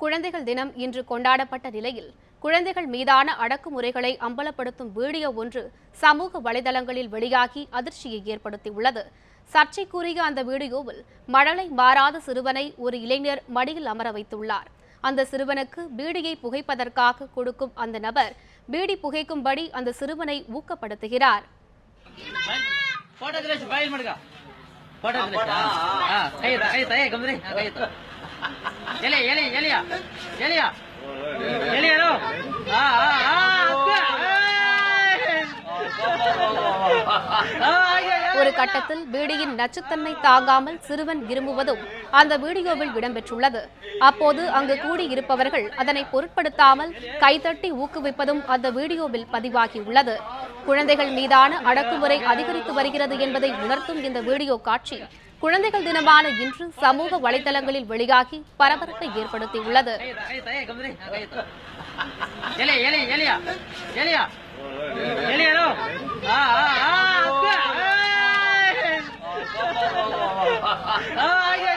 குழந்தைகள் தினம் இன்று கொண்டாடப்பட்ட நிலையில் குழந்தைகள் மீதான அடக்குமுறைகளை அம்பலப்படுத்தும் வீடியோ ஒன்று சமூக வலைதளங்களில் வெளியாகி அதிர்ச்சியை ஏற்படுத்தியுள்ளது. சர்ச்சைக்குரிய அந்த வீடியோவில் மழலை மாறாத சிறுவனை ஒரு இளைஞர் மடியில் அமர வைத்துள்ளார். அந்த சிறுவனுக்கு பீடியை புகைப்பதற்காக கொடுக்கும் அந்த நபர் பீடி புகைக்கும்படி அந்த சிறுவனை ஊக்கப்படுத்துகிறார். ஒரு கட்டத்தில் பீடியின் நச்சுத்தன்மை தாங்காமல் சிறுவன் இருமுவதும் அந்த வீடியோவில் இடம்பெற்றுள்ளது. அப்போது அங்கு கூடியிருப்பவர்கள் அதனை பொருட்படுத்தாமல் கைதட்டி ஊக்குவிப்பதும் அந்த வீடியோவில் பதிவாகியுள்ளது. குழந்தைகள் மீதான அடக்குமுறை அதிகரித்து வருகிறது என்பதை உணர்த்தும் இந்த வீடியோ காட்சி குழந்தைகள் தினமான இன்று சமூக வலைதளங்களில் வெளியாகி பரபரப்பை ஏற்படுத்தியுள்ளது. Ah,